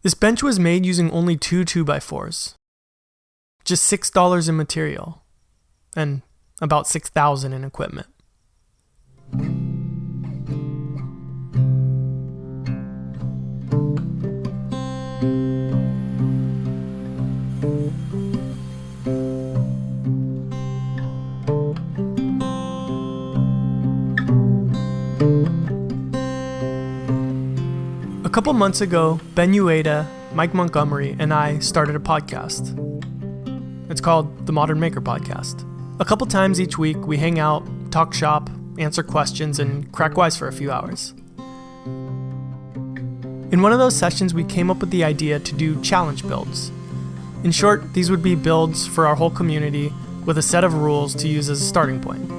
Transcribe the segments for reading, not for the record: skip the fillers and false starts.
This bench was made using only 2 2x4s. Just $6 in material, and about $6,000 in equipment. A couple months ago, Ben Ueda, Mike Montgomery, and I started a podcast. It's called The Modern Maker Podcast. A couple times each week, we hang out, talk shop, answer questions, and crack wise for a few hours. In one of those sessions, we came up with the idea to do challenge builds. In short, these would be builds for our whole community with a set of rules to use as a starting point.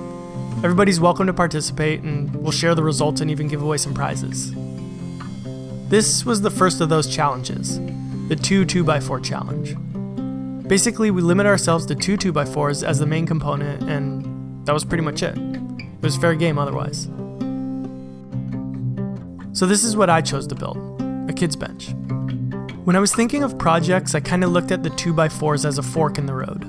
Everybody's welcome to participate, and we'll share the results and even give away some prizes. This was the first of those challenges, the 2 2x4 challenge. Basically, we limit ourselves to 2 2x4s as the main component, and that was pretty much it. It was fair game otherwise. So this is what I chose to build, a kid's bench. When I was thinking of projects, I kind of looked at the 2x4s as a fork in the road.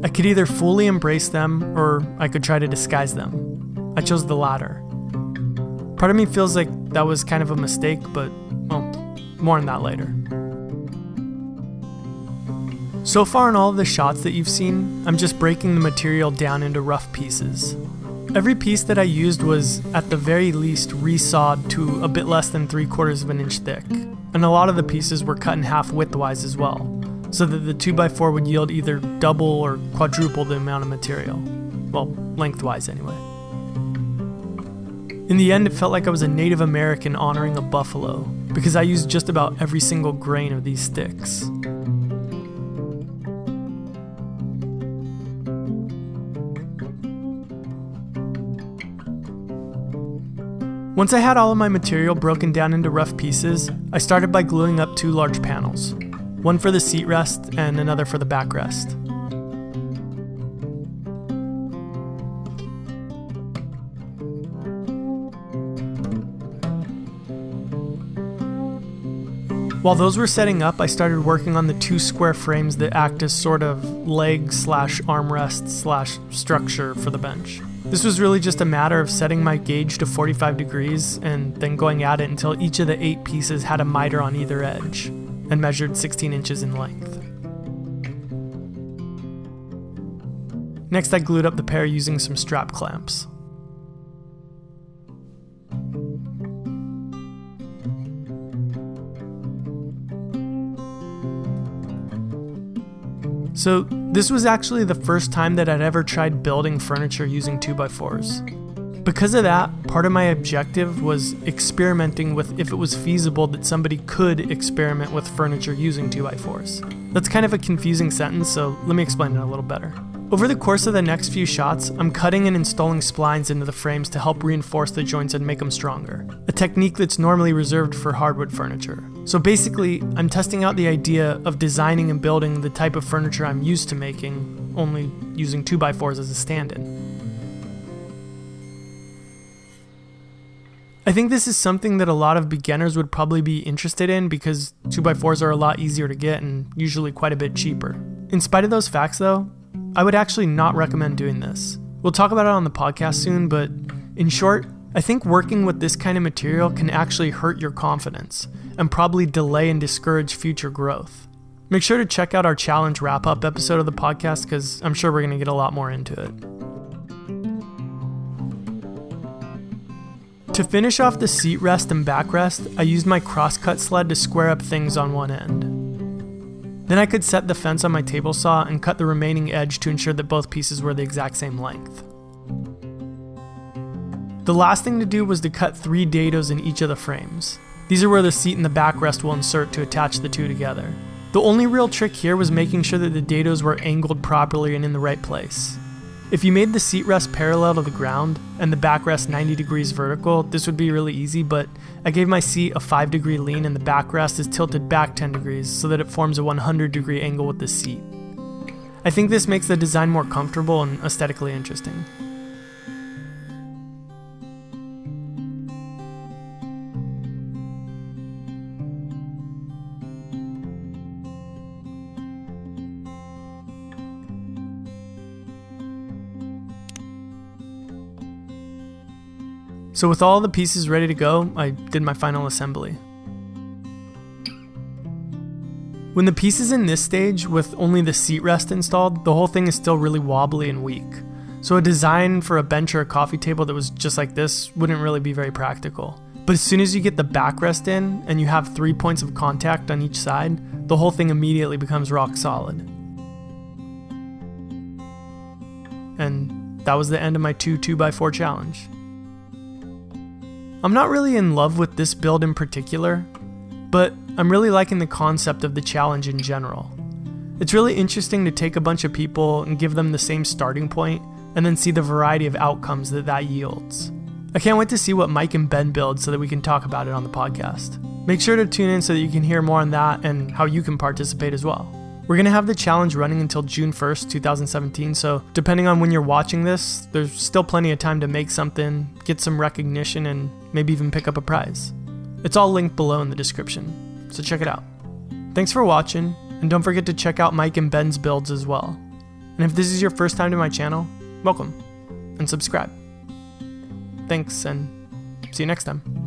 I could either fully embrace them, or I could try to disguise them. I chose the latter. Part of me feels like that was kind of a mistake, but, well, more on that later. So far in all of the shots that you've seen, I'm just breaking the material down into rough pieces. Every piece that I used was, at the very least, resawed to a bit less than 3/4 of an inch thick, and a lot of the pieces were cut in half widthwise as well, so that the 2x4 would yield either double or quadruple the amount of material. Well, lengthwise anyway. In the end, it felt like I was a Native American honoring a buffalo, because I used just about every single grain of these sticks. Once I had all of my material broken down into rough pieces, I started by gluing up 2 large panels, one for the seat rest and another for the backrest. While those were setting up, I started working on the 2 square frames that act as sort of leg/armrest/structure for the bench. This was really just a matter of setting my gauge to 45 degrees and then going at it until each of the 8 pieces had a miter on either edge and measured 16 inches in length. Next, I glued up the pair using some strap clamps. So this was actually the first time that I'd ever tried building furniture using 2x4s. Because of that, part of my objective was experimenting with if it was feasible that somebody could experiment with furniture using 2x4s. That's kind of a confusing sentence, so let me explain it a little better. Over the course of the next few shots, I'm cutting and installing splines into the frames to help reinforce the joints and make them stronger, a technique that's normally reserved for hardwood furniture. So basically, I'm testing out the idea of designing and building the type of furniture I'm used to making, only using 2x4s as a stand-in. I think this is something that a lot of beginners would probably be interested in because 2x4s are a lot easier to get and usually quite a bit cheaper. In spite of those facts though, I would actually not recommend doing this. We'll talk about it on the podcast soon, but in short, I think working with this kind of material can actually hurt your confidence and probably delay and discourage future growth. Make sure to check out our challenge wrap-up episode of the podcast because I'm sure we're going to get a lot more into it. To finish off the seat rest and backrest, I used my crosscut sled to square up things on one end. Then I could set the fence on my table saw and cut the remaining edge to ensure that both pieces were the exact same length. The last thing to do was to cut 3 dados in each of the frames. These are where the seat and the backrest will insert to attach the 2 together. The only real trick here was making sure that the dados were angled properly and in the right place. If you made the seat rest parallel to the ground and the backrest 90 degrees vertical, this would be really easy, but I gave my seat a 5-degree lean and the backrest is tilted back 10 degrees so that it forms a 100-degree angle with the seat. I think this makes the design more comfortable and aesthetically interesting. So with all the pieces ready to go, I did my final assembly. When the piece is in this stage, with only the seat rest installed, the whole thing is still really wobbly and weak. So a design for a bench or a coffee table that was just like this wouldn't really be very practical. But as soon as you get the backrest in and you have 3 points of contact on each side, the whole thing immediately becomes rock solid. And that was the end of my 2x4 challenge. I'm not really in love with this build in particular, but I'm really liking the concept of the challenge in general. It's really interesting to take a bunch of people and give them the same starting point and then see the variety of outcomes that yields. I can't wait to see what Mike and Ben build so that we can talk about it on the podcast. Make sure to tune in so that you can hear more on that and how you can participate as well. We're going to have the challenge running until June 1st, 2017, so depending on when you're watching this, there's still plenty of time to make something, get some recognition, and maybe even pick up a prize. It's all linked below in the description, so check it out. Thanks for watching, and don't forget to check out Mike and Ben's builds as well. And if this is your first time to my channel, welcome, and subscribe. Thanks, and see you next time.